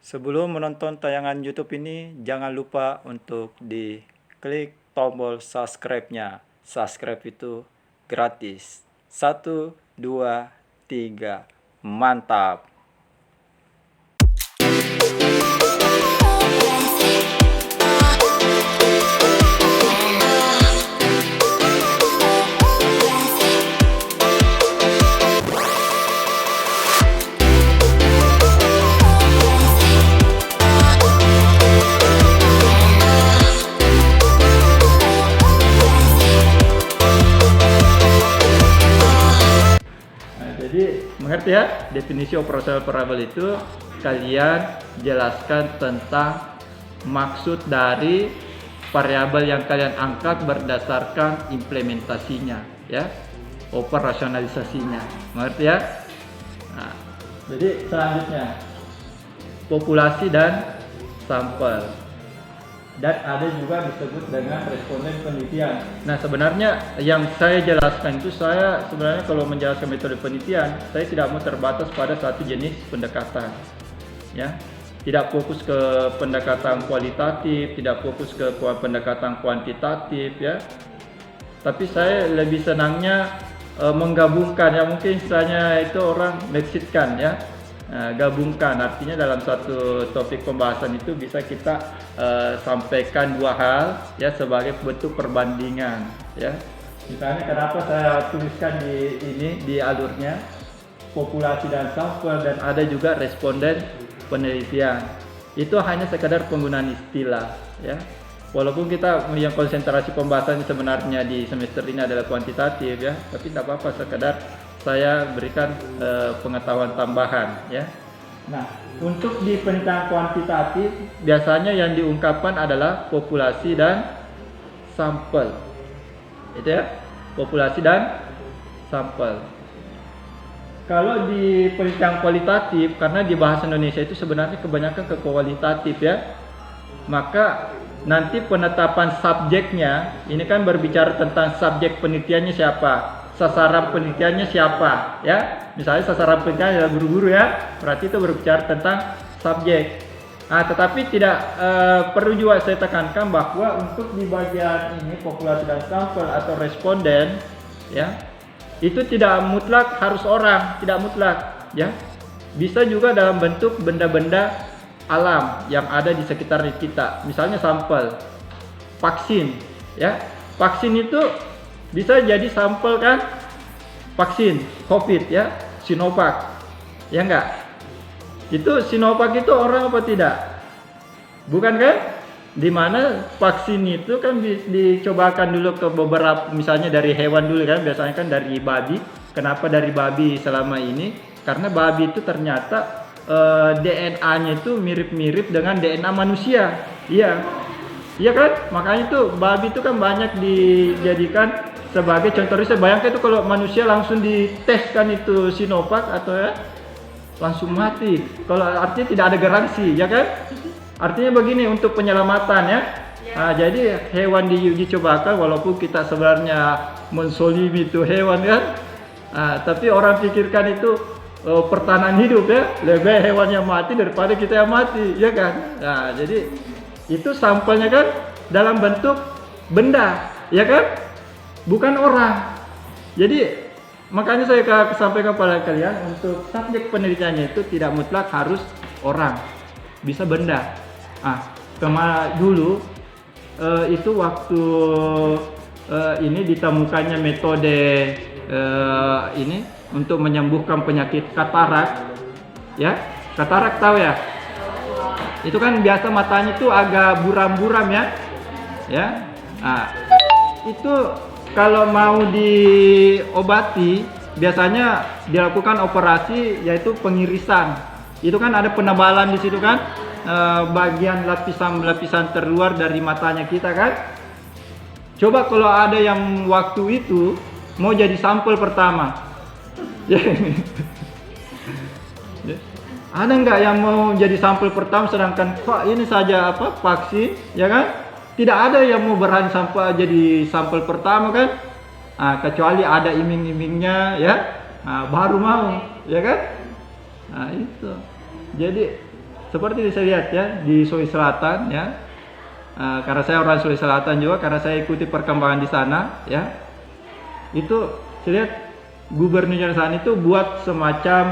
Sebelum menonton tayangan YouTube ini, jangan lupa untuk diklik tombol subscribe-nya. Subscribe itu gratis. Satu, dua, tiga. Mantap! Jadi mengerti ya, definisi operational variable itu kalian jelaskan tentang maksud dari variabel yang kalian angkat berdasarkan implementasinya ya, operasionalisasinya. Mengerti ya? Nah, jadi selanjutnya populasi dan sampel. Dan ada juga disebut dengan responden penelitian. Nah, sebenarnya yang saya jelaskan itu, saya sebenarnya kalau menjelaskan metode penelitian, saya tidak mau terbatas pada satu jenis pendekatan. Ya. Tidak fokus ke pendekatan kualitatif, tidak fokus ke pendekatan kuantitatif ya. Tapi saya lebih senangnya menggabungkan ya, mungkin istilahnya itu orang mixitkan ya. Gabungkan, artinya dalam satu topik pembahasan itu bisa kita sampaikan dua hal ya sebagai bentuk perbandingan ya. Misalnya kenapa saya tuliskan di alurnya populasi dan sampel, dan ada juga responden penelitian. Itu hanya sekedar penggunaan istilah ya. Walaupun kita yang konsentrasi pembahasan sebenarnya di semester ini adalah kuantitatif ya, tapi tidak apa-apa, sekedar saya berikan pengetahuan tambahan ya. Nah, untuk di penelitian kuantitatif biasanya yang diungkapkan adalah populasi dan sampel. Itu ya, populasi dan sampel. Kalau di penelitian kualitatif, karena di bahasa Indonesia itu sebenarnya kebanyakan ke kualitatif ya, maka nanti penetapan subjeknya ini kan berbicara tentang subjek penelitiannya siapa, sasaran penelitiannya siapa ya. Misalnya sasaran penelitiannya adalah guru-guru ya, berarti itu berbicara tentang subjek. Nah, tetapi tidak perlu juga saya tekankan bahwa untuk di bagian ini populasi dan sampel atau responden ya, itu tidak mutlak harus orang, tidak mutlak ya. Bisa juga dalam bentuk benda-benda alam yang ada di sekitar kita. Misalnya sampel vaksin ya. Vaksin itu bisa jadi sampel kan, vaksin COVID ya, Sinovac ya enggak? Itu Sinovac itu orang apa tidak? Bukan kan? Dimana vaksin itu kan dicobakan dulu ke beberapa, misalnya dari hewan dulu kan, biasanya kan dari babi. Kenapa dari babi selama ini? Karena babi itu ternyata DNA-nya itu mirip-mirip dengan DNA manusia. Iya. Iya kan? Makanya itu babi itu kan banyak dijadikan sebagai contoh riset. Bayangkan itu kalau manusia langsung diteskan itu Sinovac atau ya, langsung mati. Kalau artinya tidak ada garansi, ya kan? Artinya begini, untuk penyelamatan ya. Nah, jadi hewan diuji cobakan, walaupun kita sebenarnya mensolimi itu hewan kan. Nah, tapi orang pikirkan itu pertahanan hidup ya, lebih hewan yang mati daripada kita yang mati, ya kan? Nah, jadi itu sampelnya kan dalam bentuk benda, ya kan? Bukan orang. Jadi makanya saya sampaikan kepada kalian, untuk subjek penelitiannya itu tidak mutlak harus orang, bisa benda. Dulu itu waktu ini ditemukannya metode ini untuk menyembuhkan penyakit katarak ya. Katarak tahu ya? Itu kan biasa matanya itu agak buram-buram ya. Ya. Nah, itu kalau mau diobati biasanya dilakukan operasi, yaitu pengirisan. Itu kan ada penebalan di situ kan, bagian lapisan terluar dari matanya kita kan. Coba kalau ada yang waktu itu mau jadi sampel pertama, ada nggak yang mau jadi sampel pertama, sedangkan Pak ini saja vaksin, ya kan? Tidak ada yang mau berani sampai jadi sampel pertama kan? Kecuali ada iming-imingnya ya, baru mau, ya kan? Nah itu. Jadi seperti saya lihat ya di Sulawesi Selatan ya. Karena saya orang Sulawesi Selatan juga, karena saya ikuti perkembangan di sana ya. Itu saya lihat gubernur sana itu buat semacam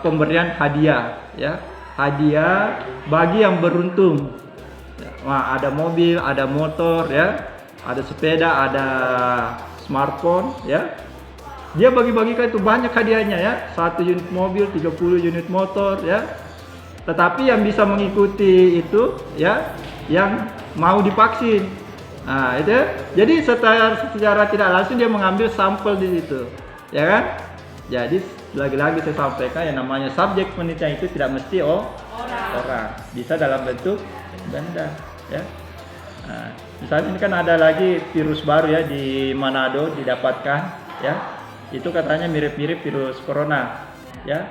pemberian hadiah ya. Hadiah bagi yang beruntung. Nah, ada mobil, ada motor ya, ada sepeda, ada smartphone ya. Dia bagi-bagikan itu banyak hadiahnya ya. 1 unit mobil, 30 unit motor ya. Tetapi yang bisa mengikuti itu ya yang mau divaksin. Nah, itu ya. Jadi secara tidak langsung dia mengambil sampel di situ. Ya kan? Jadi lagi-lagi saya sampaikan yang namanya subjek penelitian itu tidak mesti orang. Bisa dalam bentuk benda ya. Nah, misalnya ini kan ada lagi virus baru ya di Manado didapatkan ya. Itu katanya mirip-mirip virus corona ya.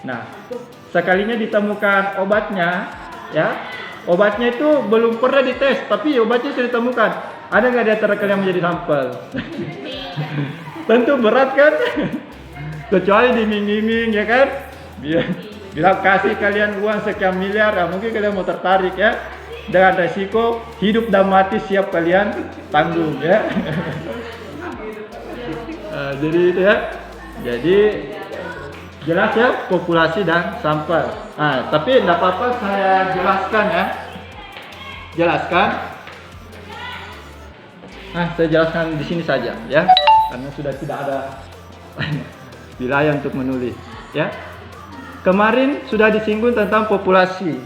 Nah, sekalinya ditemukan obatnya ya. Obatnya itu belum pernah dites, tapi obatnya sudah ditemukan. Ada nggak di antara kalian yang menjadi sampel? Tentu berat kan? Kecuali diming-ming ya kan? Bila kasih kalian uang sekian miliar, mungkin kalian mau tertarik ya. Dengan resiko hidup dan mati siap kalian tanggung ya. Jadi itu ya. Jadi jelas ya populasi dan sampel. Tapi tidak apa-apa saya jelaskan ya. Jelaskan. Saya jelaskan di sini saja ya. Karena sudah tidak ada wilayah untuk menulis ya. Kemarin sudah disinggung tentang populasi.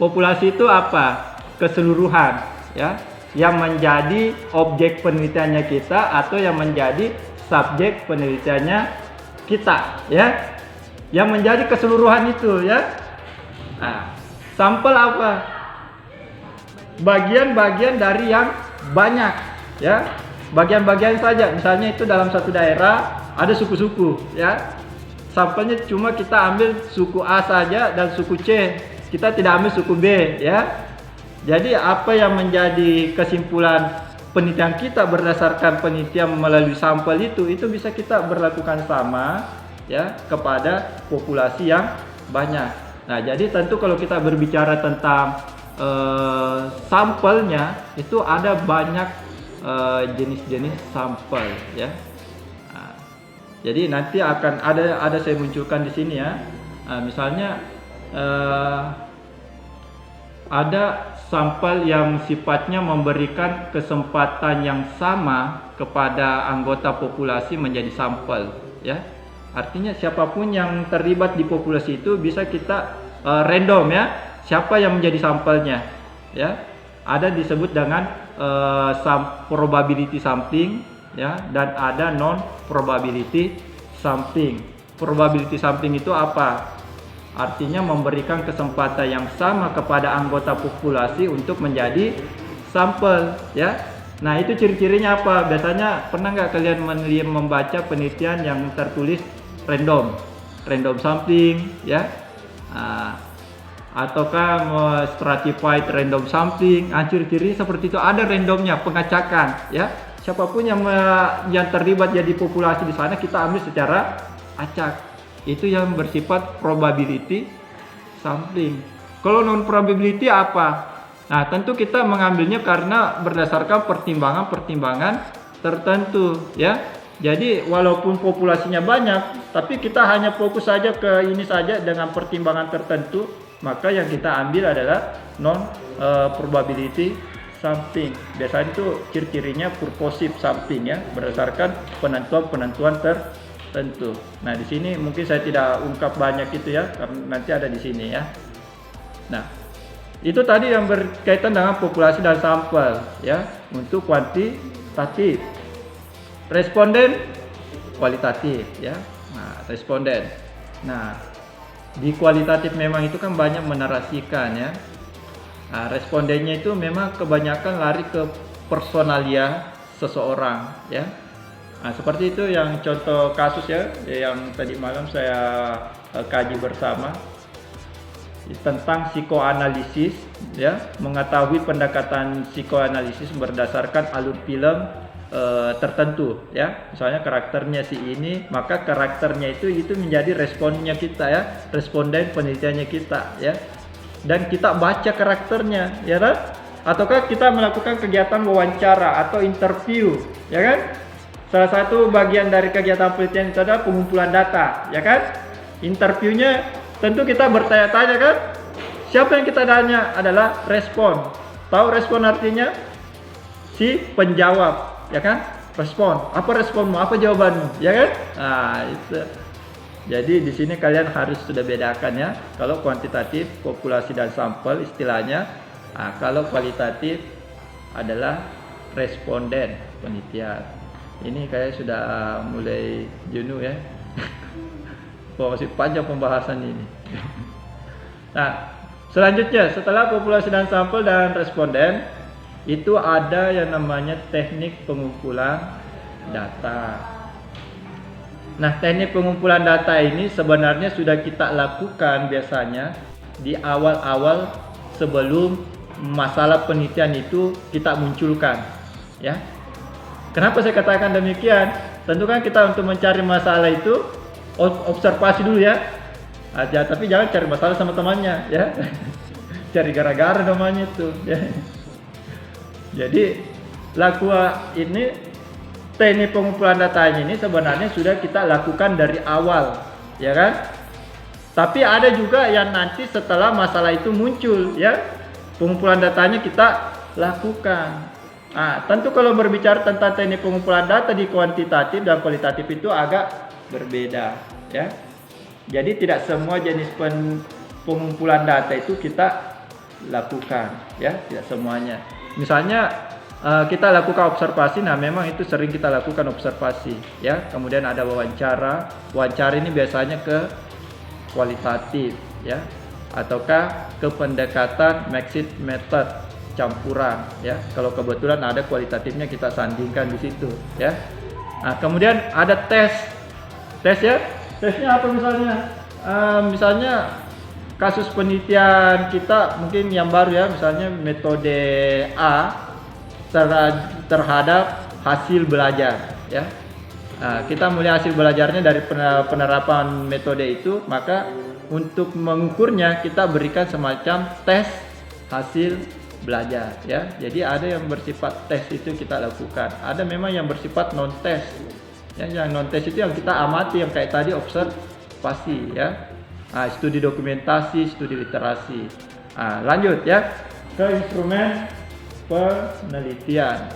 Populasi itu apa? Keseluruhan ya, yang menjadi objek penelitiannya kita atau yang menjadi subjek penelitiannya kita ya. Yang menjadi keseluruhan itu ya. Sampel apa? Bagian-bagian dari yang banyak ya. Bagian-bagian saja. Misalnya itu dalam satu daerah ada suku-suku ya. Sampelnya cuma kita ambil suku A saja dan suku C. Kita tidak ambil suku B ya. Jadi apa yang menjadi kesimpulan penelitian kita berdasarkan penelitian melalui sampel itu bisa kita berlakukan sama ya kepada populasi yang banyak. Nah, jadi tentu kalau kita berbicara tentang sampelnya itu ada banyak jenis-jenis sampel ya. Jadi nanti akan ada saya munculkan di sini ya. Misalnya ada sampel yang sifatnya memberikan kesempatan yang sama kepada anggota populasi menjadi sampel ya. Artinya siapapun yang terlibat di populasi itu bisa kita random ya. Siapa yang menjadi sampelnya ya. Ada disebut dengan probability sampling ya, dan ada non probability sampling. Probability sampling itu apa? Artinya memberikan kesempatan yang sama kepada anggota populasi untuk menjadi sampel ya. Nah, itu ciri-cirinya apa? Biasanya pernah nggak kalian membaca penelitian yang tertulis random sampling ya, ataukah stratified random sampling? Ciri-ciri seperti itu, ada randomnya, pengacakan ya. Siapapun yang terlibat jadi populasi di sana kita ambil secara acak. Itu yang bersifat probability sampling. Kalau non probability apa? Nah, tentu kita mengambilnya karena berdasarkan pertimbangan-pertimbangan tertentu ya. Jadi walaupun populasinya banyak, tapi kita hanya fokus saja ke ini saja dengan pertimbangan tertentu, maka yang kita ambil adalah non probability sampling. Biasanya itu ciri-cirinya purposive sampling ya, berdasarkan penentuan-penentuan tertentu. Nah, di sini mungkin saya tidak ungkap banyak itu ya, karena nanti ada di sini ya. Nah, itu tadi yang berkaitan dengan populasi dan sampel ya, untuk kuantitatif. Responden kualitatif ya. Nah, responden. Nah, di kualitatif memang itu kan banyak menarasikan ya. Nah, respondennya itu memang kebanyakan lari ke personalia seseorang ya. Nah, seperti itu yang contoh kasus ya, yang tadi malam saya kaji bersama tentang psikoanalisis ya, mengetahui pendekatan psikoanalisis berdasarkan alur film tertentu ya. Misalnya karakternya si ini, maka karakternya itu menjadi responnya kita ya, responden penelitiannya kita ya. Dan kita baca karakternya ya kan? Ataukah kita melakukan kegiatan wawancara atau interview ya kan? Salah satu bagian dari kegiatan penelitian itu adalah pengumpulan data ya kan? Interviewnya tentu kita bertanya-tanya kan? Siapa yang kita tanya adalah respon. Tahu respon artinya? Si penjawab ya kan? Respon. Apa responmu? Apa jawabanmu? Ya kan? Nah, itu. Jadi di sini kalian harus sudah bedakan ya. Kalau kuantitatif populasi dan sampel istilahnya. Nah, kalau kualitatif adalah responden penelitian. Ini kayak sudah mulai jenuh ya. Masih panjang pembahasan ini. Nah, selanjutnya setelah populasi dan sampel dan responden itu ada yang namanya teknik pengumpulan data. Nah, teknik pengumpulan data ini sebenarnya sudah kita lakukan biasanya di awal-awal sebelum masalah penelitian itu kita munculkan ya. Kenapa saya katakan demikian? Tentu kan kita untuk mencari masalah itu observasi dulu ya. Aja, tapi jangan cari masalah sama temannya ya. Cari gara-gara namanya itu ya. Jadi ini teknik pengumpulan datanya ini sebenarnya sudah kita lakukan dari awal ya kan. Tapi ada juga yang nanti setelah masalah itu muncul ya, pengumpulan datanya kita lakukan. Nah, tentu kalau berbicara tentang teknik pengumpulan data di kuantitatif dan kualitatif itu agak berbeda ya. Jadi tidak semua jenis pengumpulan data itu kita lakukan ya, tidak semuanya. Misalnya kita lakukan observasi, nah memang itu sering kita lakukan observasi ya. Kemudian ada wawancara. Wawancara ini biasanya ke kualitatif ya, ataukah ke pendekatan mixed method, campuran ya. Kalau kebetulan ada kualitatifnya kita sandingkan di situ ya. Nah, kemudian ada tes ya. Tesnya apa misalnya? Misalnya kasus penelitian kita mungkin yang baru ya, misalnya metode A terhadap hasil belajar ya. Nah, kita mulai hasil belajarnya dari penerapan metode itu, maka untuk mengukurnya kita berikan semacam tes hasil belajar ya. Jadi ada yang bersifat tes itu kita lakukan, ada memang yang bersifat non tes ya. Yang non tes itu yang kita amati, yang kayak tadi observasi ya. Nah, studi dokumentasi, studi literasi. Nah, lanjut ya ke instrumen penelitian.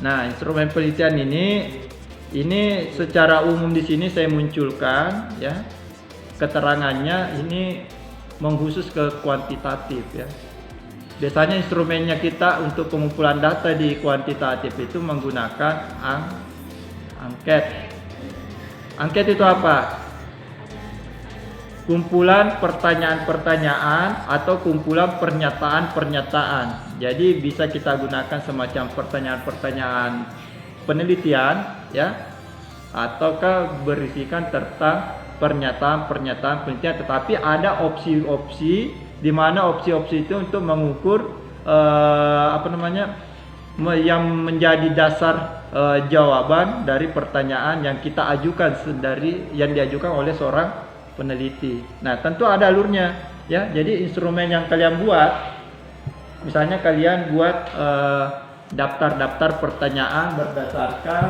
Nah, instrumen penelitian ini secara umum di sini saya munculkan ya. Keterangannya ini mengkhusus ke kuantitatif ya. Biasanya instrumennya kita untuk pengumpulan data di kuantitatif itu menggunakan angket. Angket itu apa? Kumpulan pertanyaan-pertanyaan atau kumpulan pernyataan-pernyataan. Jadi bisa kita gunakan semacam pertanyaan-pertanyaan penelitian ya, ataukah berisikan tentang pernyataan-pernyataan penelitian, tetapi ada opsi-opsi di mana opsi-opsi itu untuk mengukur yang menjadi dasar jawaban dari pertanyaan yang kita ajukan yang diajukan oleh seorang peneliti. Nah, tentu ada alurnya ya. Jadi instrumen yang kalian buat, misalnya kalian buat daftar-daftar pertanyaan berdasarkan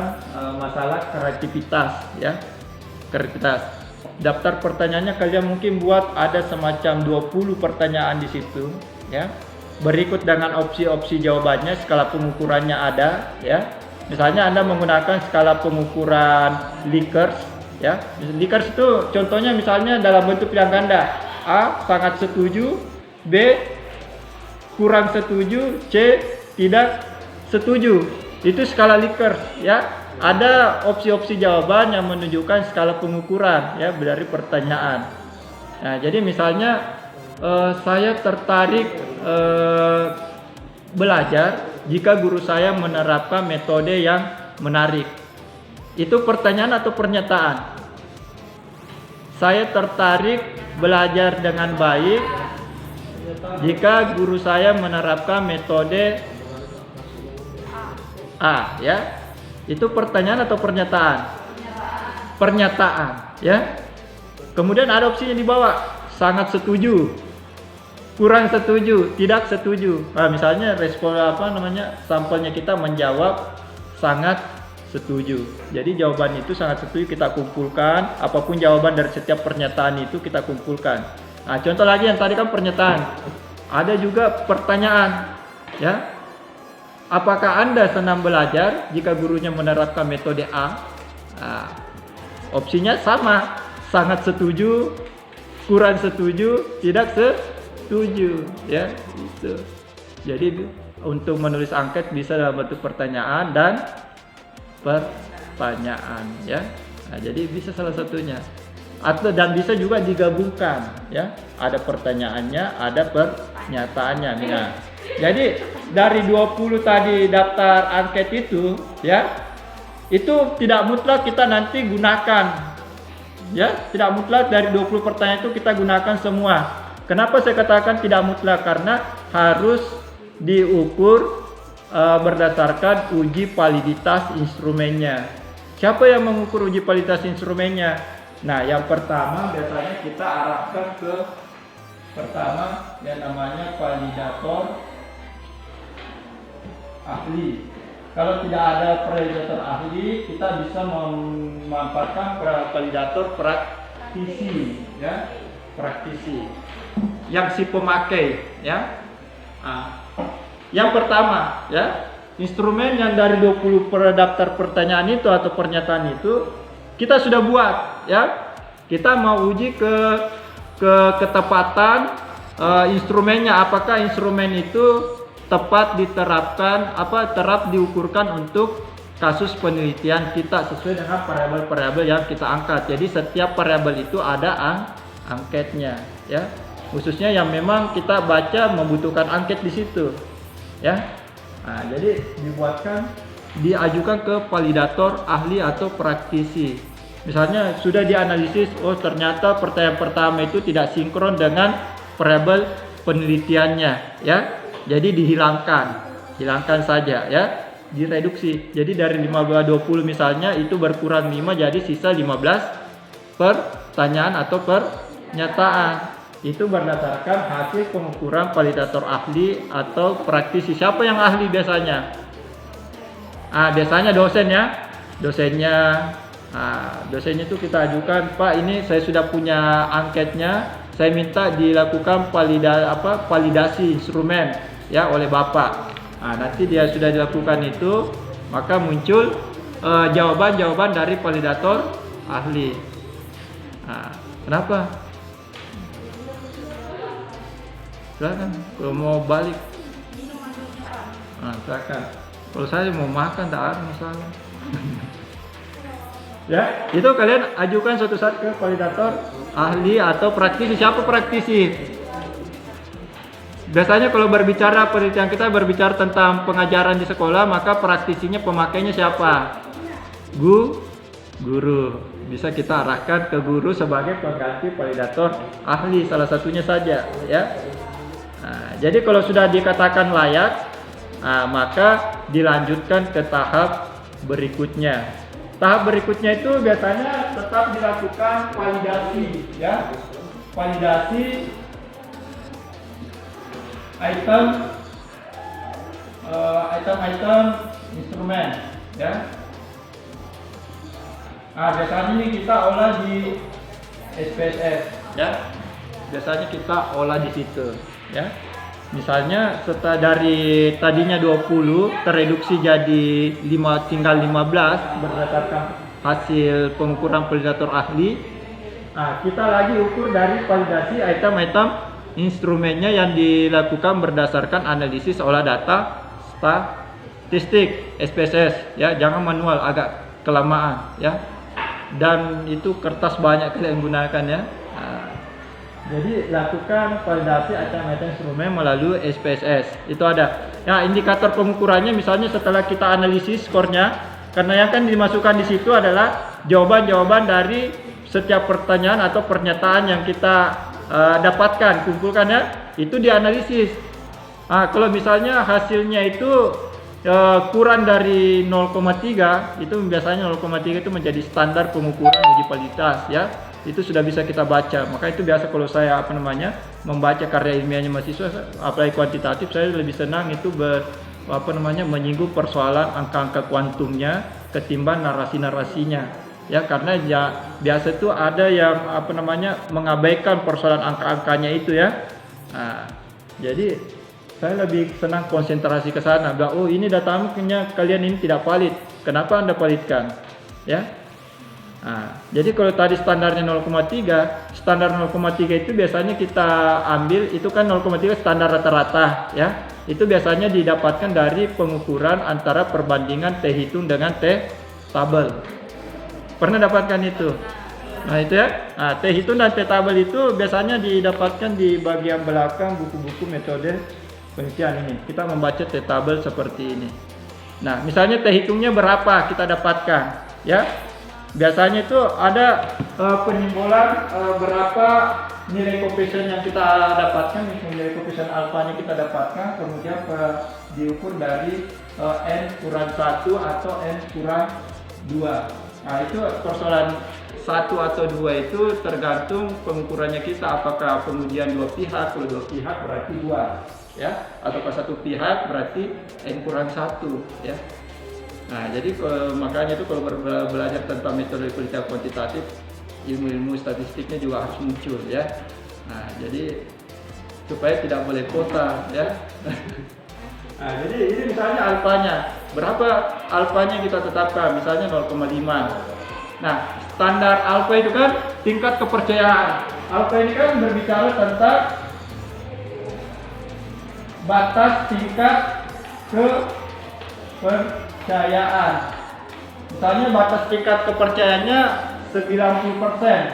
masalah kreativitas ya. Kreativitas. Daftar pertanyaannya kalian mungkin buat ada semacam 20 pertanyaan di situ ya. Berikut dengan opsi-opsi jawabannya, skala pengukurannya ada ya. Misalnya Anda menggunakan skala pengukuran Likert ya. Likert itu contohnya misalnya dalam bentuk pilihan ganda. A sangat setuju, B kurang setuju, C tidak setuju. Itu skala Likert ya. Ada opsi-opsi jawaban yang menunjukkan skala pengukuran ya dari pertanyaan. Nah, jadi misalnya saya tertarik belajar jika guru saya menerapkan metode yang menarik. Itu pertanyaan atau pernyataan? Saya tertarik belajar dengan baik jika guru saya menerapkan metode A, ya. Itu pertanyaan atau pernyataan? Pernyataan, ya. Kemudian ada opsinya di bawah, sangat setuju, kurang setuju, tidak setuju. Nah, misalnya respon sampelnya kita menjawab sangat setuju. Jadi jawaban itu sangat setuju kita kumpulkan, apapun jawaban dari setiap pernyataan itu kita kumpulkan. Nah, contoh lagi yang tadi kan pernyataan. Ada juga pertanyaan, ya. Apakah Anda senang belajar jika gurunya menerapkan metode A? Nah, opsinya sama, sangat setuju, kurang setuju, tidak setuju, ya. Itu. Jadi untuk menulis angket bisa dalam bentuk pertanyaan dan pertanyaan, ya. Nah, jadi bisa salah satunya. Atau dan bisa juga digabungkan, ya. Ada pertanyaannya, ada pernyataannya. Nah, jadi dari 20 tadi daftar angket itu, ya, itu tidak mutlak kita nanti gunakan, ya. Tidak mutlak dari 20 pertanyaan itu kita gunakan semua. Kenapa saya katakan tidak mutlak? Karena harus diukur berdasarkan uji validitas instrumennya. Siapa yang mengukur uji validitas instrumennya? Nah, yang pertama biasanya kita arahkan ke pertama yang namanya validator ahli. Kalau tidak ada validator ahli, kita bisa memanfaatkan validator praktisi, ya, praktisi. Yang si pemakai, ya. Nah, yang pertama, ya, instrumen yang dari 20 daftar pertanyaan itu atau pernyataan itu kita sudah buat, ya. Kita mau uji ke ketepatan instrumennya, apakah instrumen itu tepat diterapkan, terap diukurkan untuk kasus penelitian kita sesuai dengan variabel-variabel yang kita angkat. Jadi setiap variabel itu ada angketnya, ya. Khususnya yang memang kita baca membutuhkan angket di situ, ya. Nah, jadi diajukan ke validator ahli atau praktisi. Misalnya sudah dianalisis, oh ternyata pertanyaan pertama itu tidak sinkron dengan variabel penelitiannya, ya. Jadi hilangkan saja, ya. Direduksi. Jadi dari 15-20 misalnya itu berkurang 5 jadi sisa 15 pertanyaan atau pernyataan. Itu berdasarkan hasil pengukuran validator ahli atau praktisi. Siapa yang ahli biasanya? Biasanya dosen, ya. Dosennya itu kita ajukan, Pak, ini saya sudah punya angketnya, saya minta dilakukan validasi instrumen, ya, oleh Bapak. Nanti dia sudah dilakukan itu, maka muncul jawaban-jawaban dari validator ahli. Kenapa? Silakan, kalau mau balik. Silakan. Kalau saya mau makan tak ada masalah. Ya, itu kalian ajukan suatu saat ke validator ahli atau praktisi. Siapa praktisi? Biasanya kalau berbicara penelitian kita berbicara tentang pengajaran di sekolah, maka praktisinya pemakainya siapa? Guru. Bisa kita arahkan ke guru sebagai pengganti validator ahli, salah satunya saja, ya. Jadi kalau sudah dikatakan layak, maka dilanjutkan ke tahap berikutnya. Tahap berikutnya itu biasanya tetap dilakukan validasi, ya. Validasi item instrumen, ya. Biasanya ini kita olah di SPSS, ya. Biasanya kita olah di situ, ya. Misalnya setelah dari tadinya 20 tereduksi jadi 5, tinggal 15 berdasarkan hasil pengukuran validator ahli. Kita lagi ukur dari validasi item instrumennya yang dilakukan berdasarkan analisis olah data statistik SPSS, ya. Jangan manual, agak kelamaan, ya. Dan itu kertas banyak kalian gunakan, ya. Jadi lakukan validasi item instrumen melalui SPSS. Itu ada. Indikator pengukurannya misalnya setelah kita analisis skornya, karena yang kan dimasukkan di situ adalah jawaban-jawaban dari setiap pertanyaan atau pernyataan yang kita kumpulkan, ya. Itu dianalisis. Kalau misalnya hasilnya itu kurang dari 0,3 itu biasanya 0,3 itu menjadi standar pengukuran uji validitas ya. Itu sudah bisa kita baca. Maka itu biasa kalau saya membaca karya ilmiahnya mahasiswa apalagi kuantitatif, saya lebih senang itu menyinggung persoalan angka-angka kuantumnya ketimbang narasi-narasinya. Ya, karena biasa itu ada yang mengabaikan persoalan angka-angkanya itu ya. Nah, jadi saya lebih senang konsentrasi ke sana. Oh, ini datanya kalian ini tidak valid. Kenapa Anda validkan? Ya. Nah, jadi kalau tadi standarnya 0,3, standar 0,3 itu biasanya kita ambil itu kan 0,3 standar rata-rata ya. Itu biasanya didapatkan dari pengukuran antara perbandingan T hitung dengan T tabel. Pernah dapatkan itu? Nah itu ya. Nah, T hitung dan T tabel itu biasanya didapatkan di bagian belakang buku-buku metode penelitian ini. Kita membaca T tabel seperti ini. Nah, misalnya T hitungnya berapa kita dapatkan, ya? Biasanya itu ada penimbulan berapa nilai koefisien yang kita dapatkan, nilai koefisien alfanya kita dapatkan, kemudian diukur dari n kurang 1 atau n kurang 2. Nah, itu persoalan 1 atau 2 itu tergantung pengukurannya kita, apakah pengujian dua pihak. Kalau dua pihak berarti 2 ya, atau satu pihak berarti n kurang 1 ya. Nah, jadi makanya itu kalau belajar tentang metode penelitian kuantitatif, ilmu-ilmu statistiknya juga harus muncul ya. Nah, jadi supaya tidak boleh kota ya. Nah, jadi ini misalnya alfanya, berapa alfanya kita tetapkan, misalnya 0,5. Nah, standar alfa itu kan tingkat kepercayaan. Alfa ini kan berbicara tentang batas tingkat kepercayaan. Misalnya batas tingkat kepercayaannya 90%.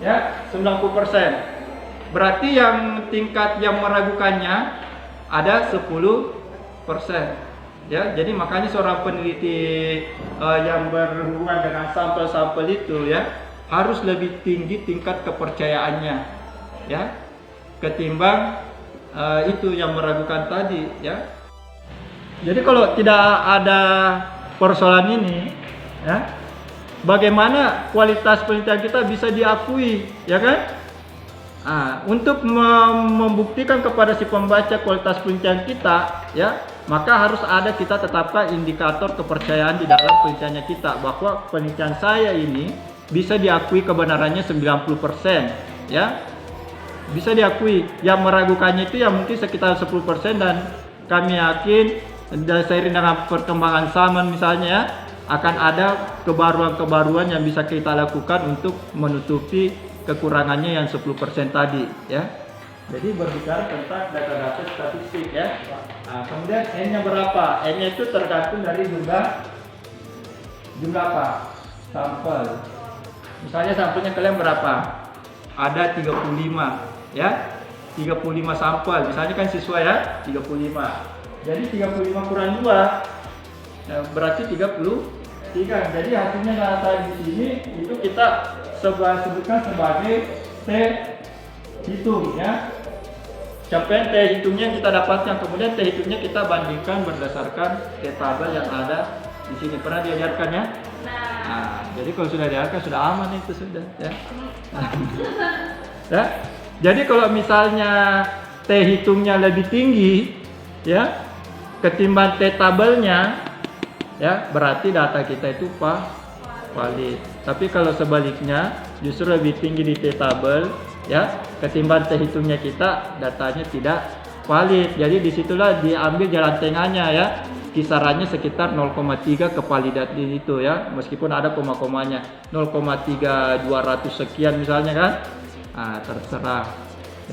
Ya, 90%. Berarti yang tingkat yang meragukannya ada 10%. Ya, jadi makanya seorang peneliti yang berhubungan dengan sampel-sampel itu ya harus lebih tinggi tingkat kepercayaannya ya ketimbang itu yang meragukan tadi ya. Jadi kalau tidak ada persoalan ini ya, bagaimana kualitas penelitian kita bisa diakui ya kan? Untuk membuktikan kepada si pembaca kualitas penelitian kita ya, maka harus ada kita tetapkan indikator kepercayaan di dalam penelitiannya kita, bahwa penelitian saya ini bisa diakui kebenarannya 90% ya, bisa diakui. Yang meragukannya itu ya mungkin sekitar 10%, dan kami yakin seiring dengan perkembangan zaman misalnya ya, akan ada kebaruan-kebaruan yang bisa kita lakukan untuk menutupi kekurangannya yang 10% tadi ya. Jadi berbicara tentang data-data statistik ya. Nah, kemudian n-nya berapa? N-nya itu tergantung dari jumlah apa? Sampel. Misalnya sampelnya kalian berapa? Ada 35 ya. 35 sampel. Misalnya kan siswa ya, 35. Jadi 35 kurang 2 ya, berarti 33. Jadi hasilnya data di sini itu kita sebutkan sebagai T hitung ya. Capaian T hitungnya kita dapatkan, kemudian T hitungnya kita bandingkan berdasarkan T tabel yang ada di sini. Pernah diajarkan ya? Nah, jadi kalau sudah diajarkan sudah aman itu sudah ya. Ya. Jadi kalau misalnya T hitungnya lebih tinggi ya ketimbang T tabelnya ya, berarti data kita itu valid. Tapi kalau sebaliknya justru lebih tinggi di T tabel ya ketimbang T hitungnya kita, datanya tidak valid. Jadi disitulah diambil jalan tengahnya ya, kisarannya sekitar 0,3 kevalidan itu ya, meskipun ada koma-komanya 0,3200 sekian misalnya kan. Terserah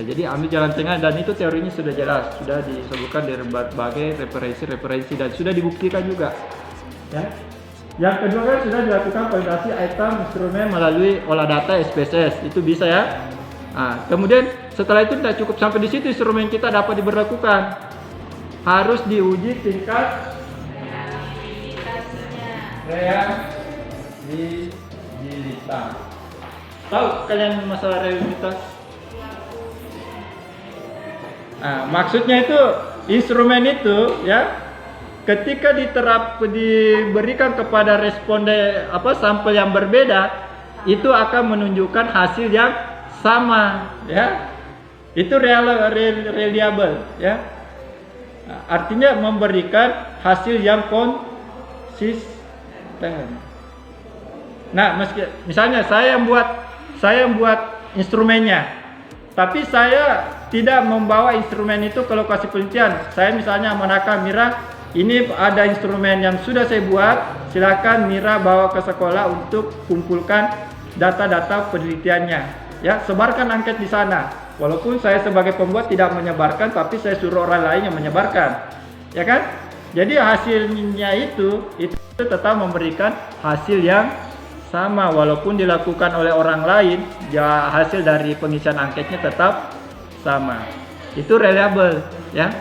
ya, jadi ambil jalan tengah, dan itu teorinya sudah jelas, sudah disebutkan dari berbagai referensi dan sudah dibuktikan juga ya. Yang kedua kan sudah dilakukan validasi item instrumen melalui olah data SPSS, itu bisa ya. Kemudian setelah itu tidak cukup sampai di situ instrumen kita dapat diberlakukan, harus diuji tingkat reliabilitas. Tahu kalian masalah reliabilitas? Maksudnya itu instrumen itu ya ketika diberikan kepada responden sampel yang berbeda, itu akan menunjukkan hasil yang sama ya. Itu reliable ya. Artinya memberikan hasil yang konsisten. Nah, misalnya saya yang buat instrumennya, tapi saya tidak membawa instrumen itu ke lokasi penelitian. Saya misalnya menakar Mira, ini ada instrumen yang sudah saya buat, silakan Mira bawa ke sekolah untuk kumpulkan data-data penelitiannya. Ya, sebarkan angket di sana. Walaupun saya sebagai pembuat tidak menyebarkan, tapi saya suruh orang lain yang menyebarkan. Ya kan? Jadi hasilnya itu tetap memberikan hasil yang sama walaupun dilakukan oleh orang lain, ya hasil dari pengisian angketnya tetap sama. Itu reliable ya.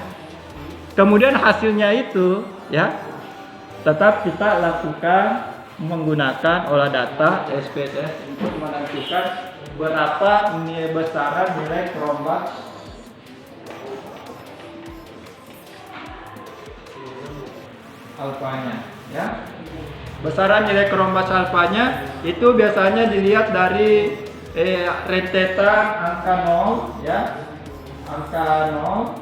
Kemudian hasilnya itu ya tetap kita lakukan menggunakan olah data SPSS untuk menentukan berapa besaran nilai kerombak alfanya ya. Besaran nilai kerombak alfanya itu biasanya dilihat dari rentetan angka 0 ya. Angka 0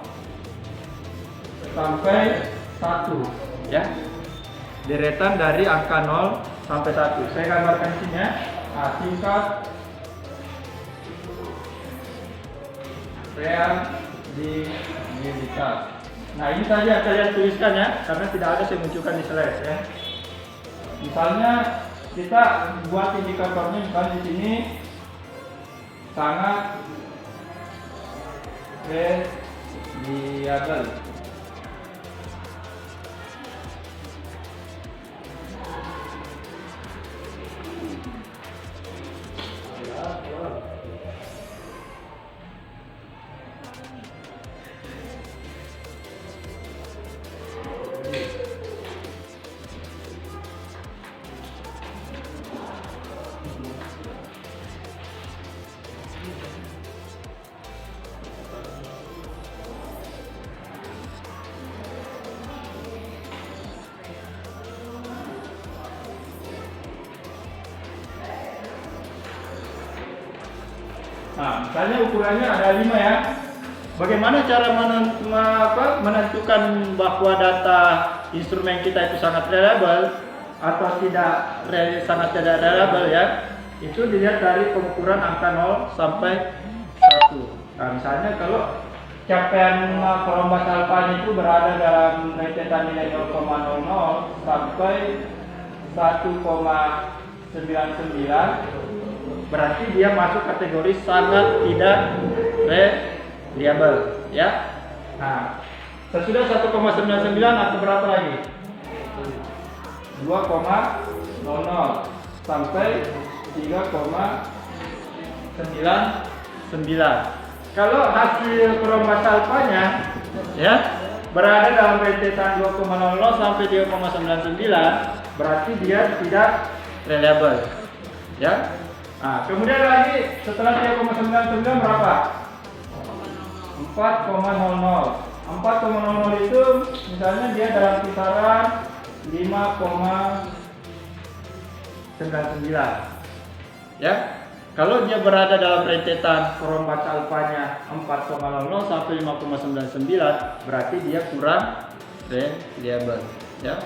sampai 1 ya. Deretan dari angka 0 sampai 1. Saya gambarkan di sini ya. Nah, tingkat realibilitas. Nah, ini saja kalian tuliskan ya, karena tidak ada saya munculkan di slide ya. Misalnya kita buat indikatornya, misalnya di sini sangat reliable. Nah, misalnya ukurannya ada 5 ya. Bagaimana cara menentukan bahwa data instrumen kita itu sangat reliable atau sangat tidak reliable ya? Itu dilihat dari pengukuran angka 0 sampai 1. Nah, misalnya kalau capaian kerombak alfanya itu berada dalam rentetan nilai 0,00 sampai 1,99, berarti dia masuk kategori sangat tidak reliable ya. Nah, sesudah 1,99 atau berapa lagi? 2,00 sampai 3,99. Kalau hasil kerombak alfanya ya berada dalam rentetan 2,00 sampai 3,99, berarti dia tidak reliable ya. Nah, kemudian lagi setelah 3,99 berapa? 4,00. 4,00 itu misalnya dia dalam kisaran 5,99. Ya. Kalau dia berada dalam rentetan kerombak alfanya 4,00 sampai 5,99, berarti dia kurang reliable ya.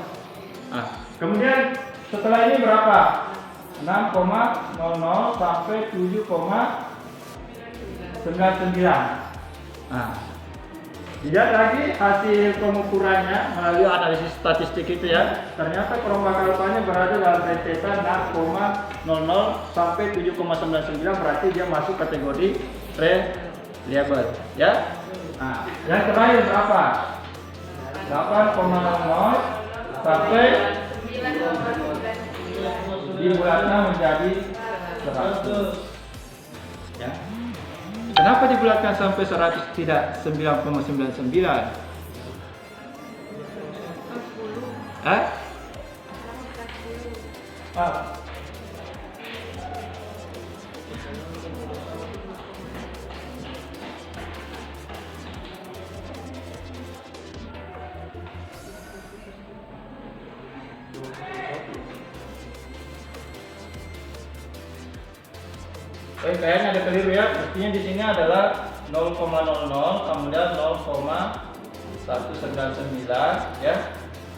Nah, kemudian setelah ini berapa? 6,00 sampai 7,99. Nah, dilihat lagi hasil pengukurannya melalui analisis statistik itu ya. Ternyata kerombak alfanya berada dalam rentetan 6,00 sampai 7,99, berarti dia masuk kategori reliable ya. Nah, yang terakhir berapa? 8,00 sampai dibulatkan menjadi 100 ya. Kenapa dibulatkan sampai 100 tidak 9,99? kayaknya ada keliru ya. Mestinya di sini adalah 0,00 kemudian 0,199 ya.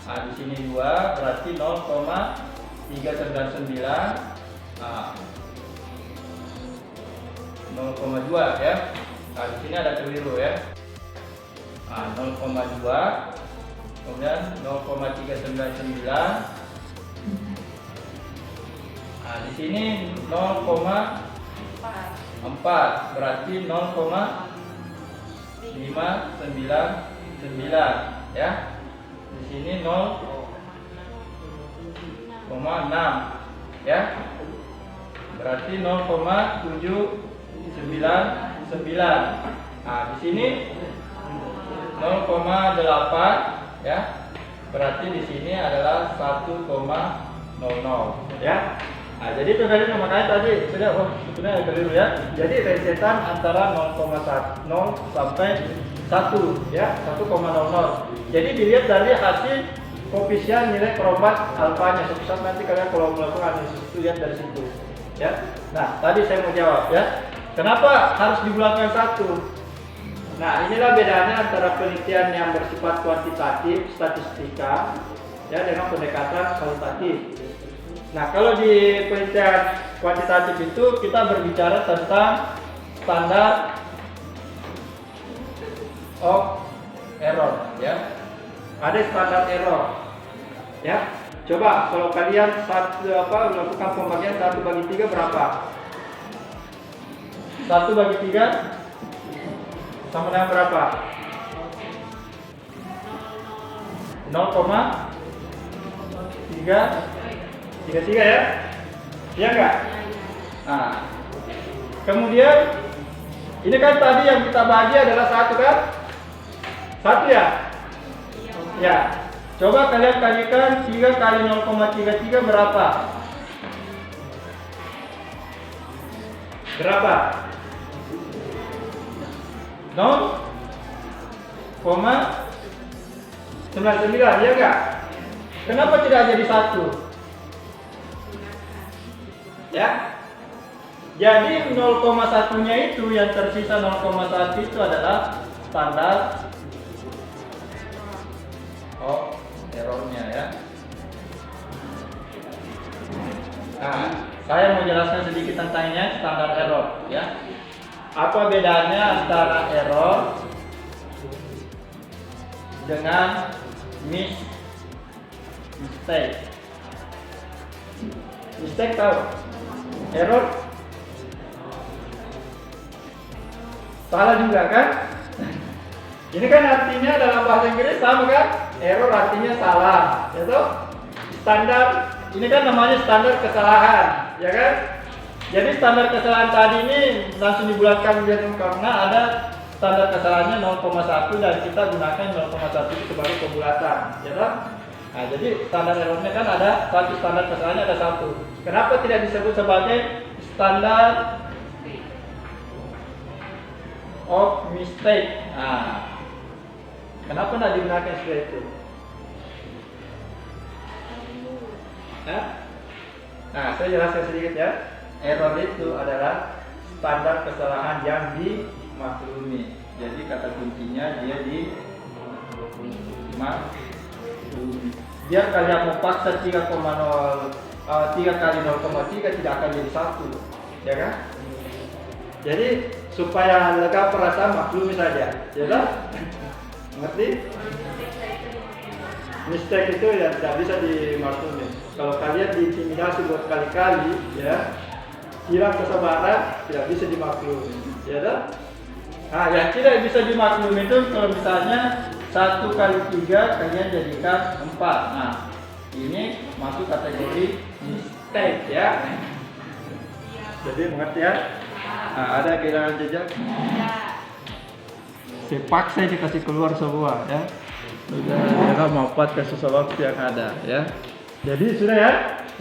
Nah, di sini 2 berarti 0,399. Nah, 0,2 ya. Nah, di sini ada keliru ya. Nah, 0,2 kemudian 0,399. Nah, di sini 0,4 berarti 0,599 ya. Di sini 0,6 ya. Berarti 0,799. Nah, di sini 0,8 ya. Berarti di sini adalah 1,00 ya. Nah, jadi itu tadi makanya tadi sudah sebenarnya keliru ya. Jadi rentetan antara 0,0 sampai 1 ya, 1,00. Jadi dilihat dari hasil koefisien nilai kromat alfanya. Suatu saat nanti kalian kalau melakukan analisis itu lihat dari situ ya. Nah, tadi saya mau jawab ya. Kenapa harus dibulatkan 1? Nah, inilah bedanya antara penelitian yang bersifat kuantitatif, statistika ya, dengan pendekatan kualitatif. Nah, kalau di penelitian kuantitatif itu kita berbicara tentang standar of error ya. Ada standar error ya. Coba kalau kalian melakukan pembagian 1/3 berapa? 1/3 sama dengan berapa? 0,33 ya? Iya enggak? Nah, kemudian ini kan tadi yang kita bagi adalah 1 kan? 1 ya? Ya. Coba kalian kalikan 3 kali 0,33 berapa? Berapa? 0,99 ya enggak? Kenapa tidak jadi 1? Ya. Jadi 0,1-nya itu yang tersisa 0,1 itu adalah standar errornya ya. Nah, saya mau jelaskan sedikit tentangnya standar error ya. Apa bedanya antara error dengan mistake? Mistake tahu? Error salah juga kan? Ini kan artinya dalam bahasa Inggris sama kan? Error artinya salah, ya toh? Standar ini kan namanya standar kesalahan, ya kan? Jadi standar kesalahan tadi ini langsung dibulatkan karena ada standar kesalahannya 0,1 dan kita gunakan 0,1 itu sebagai pembulatan, ya toh? Nah, jadi standar errornya kan ada satu, standar kesalahannya ada 1. Kenapa tidak disebut sebagai standar of mistake? Nah, kenapa tidak digunakan seperti itu? Nah, saya jelaskan sedikit ya. Error itu adalah standar kesalahan yang dimaklumi. Jadi kata kuncinya dia dimaklumi. Biar kalian mau paksa 3 kali 0,3 tidak akan jadi 1, ya kan? Jadi supaya lega perasaan maklumi saja, ya kan? Ngerti? Mistake itu ya tidak bisa dimaklumi. Kalau kalian diintimidasi buat kali-kali, ya hilang kesabaran, tidak bisa dimaklumi, ya kan? Nah, yang tidak bisa dimaklumi itu kalau misalnya 1 kali 3 kalian jadikan 4. Nah, ini masuk kategori mistake ya. Jadi mengerti ya? Nah, ada kehilangan jejak? Saya paksa dikasih keluar semua ya. Sudah jangan manfaat ke sesuatu yang ada ya. Jadi sudah ya.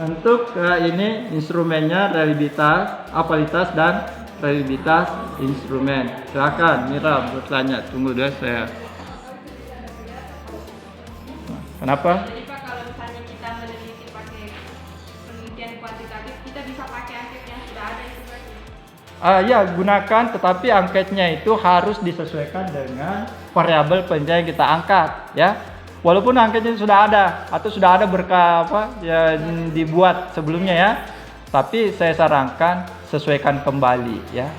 Untuk ini instrumennya reliabilitas, apalitas dan reliabilitas instrumen. Silakan Mira bertanya. Tunggu dulu saya. Kenapa? Jadi Pak, kalau misalnya kita meneliti pakai penelitian kuantitatif, kita bisa pakai hasil yang sudah ada itu Pak. Ya, gunakan, tetapi angkatnya itu harus disesuaikan dengan variabel penilaian yang kita angkat, ya. Walaupun angkatnya sudah ada atau sudah ada berkah ya dibuat sebelumnya ya, tapi saya sarankan sesuaikan kembali ya.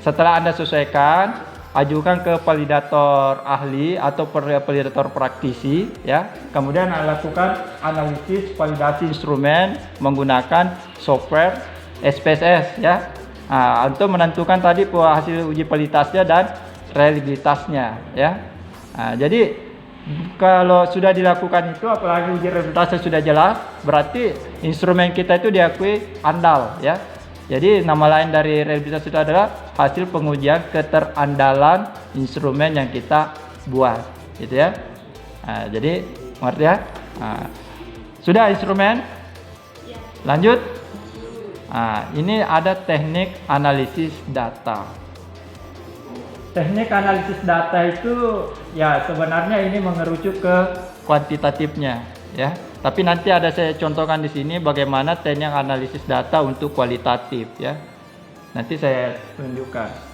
Setelah Anda sesuaikan, ajukan ke validator ahli atau validator praktisi ya. Kemudian lakukan analisis validasi instrumen menggunakan software SPSS ya. Untuk menentukan tadi hasil uji validitasnya dan reliabilitasnya ya. Jadi kalau sudah dilakukan itu, apalagi uji reliabilitasnya sudah jelas, berarti instrumen kita itu diakui andal ya. Jadi nama lain dari reliabilitas itu adalah hasil pengujian keterandalan instrumen yang kita buat, gitu ya. Jadi mengerti ya? Sudah instrumen? Lanjut. Ini ada teknik analisis data. Teknik analisis data itu ya sebenarnya ini mengerucut ke kuantitatifnya ya. Tapi nanti ada saya contohkan di sini bagaimana teknik analisis data untuk kualitatif ya. Nanti saya tunjukkan.